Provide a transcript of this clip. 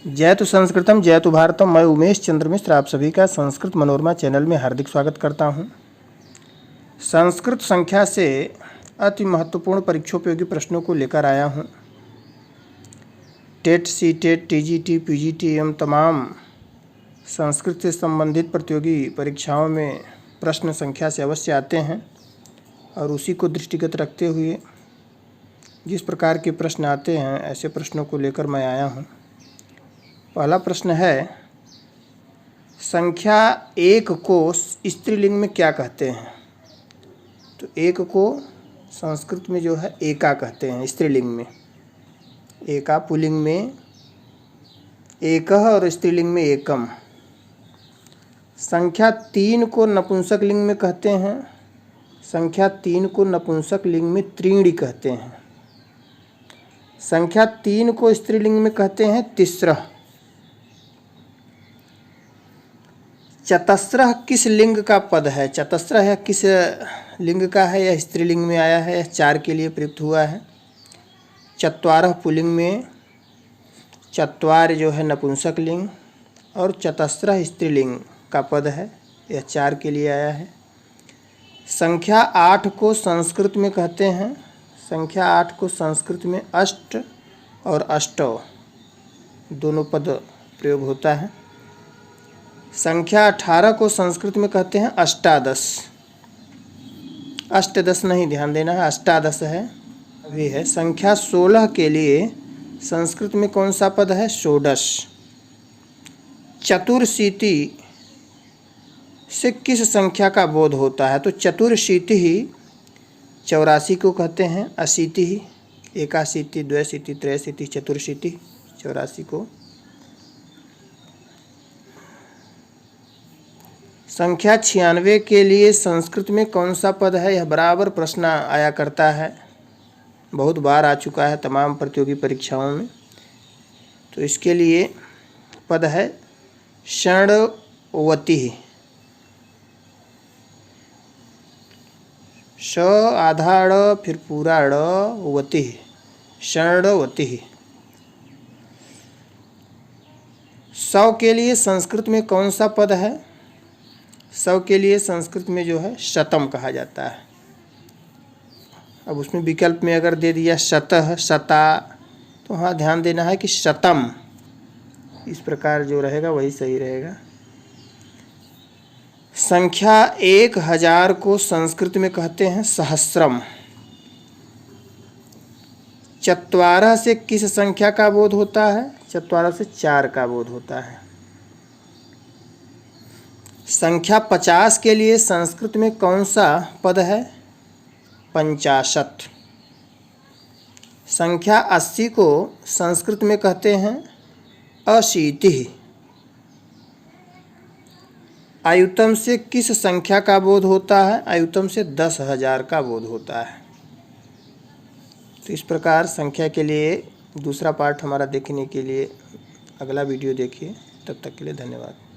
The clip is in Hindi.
जयतु संस्कृतम जयतु भारतम। मैं उमेश चंद्र मिश्र आप सभी का संस्कृत मनोरमा चैनल में हार्दिक स्वागत करता हूं। संस्कृत संख्या से अति महत्वपूर्ण परीक्षोपयोगी प्रश्नों को लेकर आया हूं। TET, C TET, TGT, PGT एवं तमाम संस्कृत से संबंधित प्रतियोगी परीक्षाओं में प्रश्न संख्या से अवश्य आते हैं और उसी को दृष्टिगत रखते हुए जिस प्रकार के प्रश्न आते हैं ऐसे प्रश्नों को लेकर मैं आया हूं। पहला प्रश्न है, संख्या 1 को स्त्रीलिंग में क्या कहते हैं? तो 1 को संस्कृत में जो है एका कहते हैं स्त्रीलिंग में। एका पुल्लिंग में एकः और स्त्रीलिंग में एकम। संख्या 3 को नपुंसक लिंग में कहते हैं। संख्या 3 को नपुंसक लिंग में त्रीणि कहते हैं। संख्या 3 को स्त्रीलिंग में कहते हैं तिस्रः। चतस्रः किस लिंग का पद है? चतस्रः है किस लिंग का है? यह स्त्रीलिंग में आया है, यह 4 के लिए प्रयुक्त हुआ है। चत्वारः पुल्लिंग में, चत्वार जो है नपुंसक लिंग और चतस्रः स्त्रीलिंग का पद है, यह 4 के लिए आया है। संख्या 8 को संस्कृत में कहते हैं, संख्या 8 को संस्कृत में अष्ट और अष्टौ दोनों पद प्रयोग होता है। संख्या 18 को संस्कृत में कहते हैं अष्टादश। अष्टदश नहीं, ध्यान देना है, अष्टादश है अभी है। संख्या 16 के लिए संस्कृत में कौन सा पद है? षोडश। चतुर्शीति से किस संख्या का बोध होता है? तो चतुर्शीति ही 84 को कहते हैं। अशीति ही, एकाशीति, द्वैशीति, त्रैशीति, चतुर्शीति 84 को। संख्या 96 के लिए संस्कृत में कौन सा पद है? यह बराबर प्रश्न आया करता है, बहुत बार आ चुका है तमाम प्रतियोगी परीक्षाओं में। तो इसके लिए पद है षण्वती। श आधा ड़ फिर पूरा ड़ वती, षण्वती। 100 के लिए संस्कृत में कौन सा पद है? 100 के लिए संस्कृत में जो है शतम कहा जाता है। अब उसमें विकल्प में अगर दे दिया शतः, शता, तो हाँ ध्यान देना है कि शतम इस प्रकार जो रहेगा वही सही रहेगा। संख्या 1000 को संस्कृत में कहते हैं सहस्रम। 4 से किस संख्या का बोध होता है? 4 से 4 का बोध होता है। संख्या 50 के लिए संस्कृत में कौन सा पद है? 50। संख्या 80 को संस्कृत में कहते हैं अशीतिः। आयुतम से किस संख्या का बोध होता है? आयुतम से 10,000 का बोध होता है। तो इस प्रकार संख्या के लिए दूसरा पार्ट हमारा देखने के लिए अगला वीडियो देखिए। तब तक के लिए धन्यवाद।